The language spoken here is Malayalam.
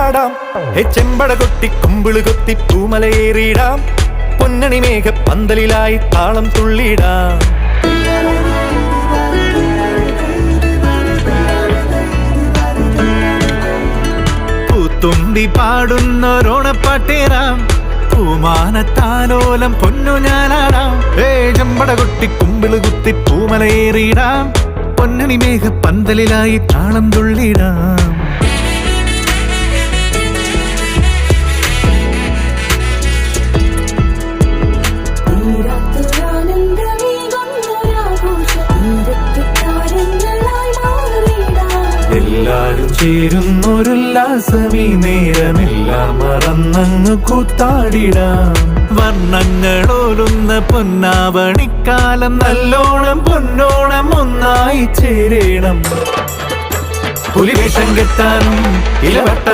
പാടാം. ചെമ്പട കൊട്ടി കുമ്പിള് കൊത്തി പൂമലയേറിയിടാം. പൊന്നണി മേഘ പന്തലിലായി താളം തുള്ളിടാം. പൂത്തുമ്പി പാടുന്നൊരോണപ്പാട്ടേറാം. പൂമാനത്താലോലം പൊന്നു ഞാനാടാം. ചെമ്പട കൊട്ടി കുമ്പിള് കുത്തി പൂമലയേറിയിടാം. പൊന്നണി മേഘ പന്തലിലായി താളം തുള്ളിടാം. എല്ലാരും ചേരുന്നൊരുല്ലാസമീ നേരമെല്ലാം മറന്നങ്ങ് കൂത്താടിടാം. വർണ്ണങ്ങളോലുന്ന പൊന്നാവണിക്കാലം നല്ലോണം പൊന്നോണം ഒന്നായി ചേരണം. പുലിവേഷം കെട്ടാനും ഇലവട്ടം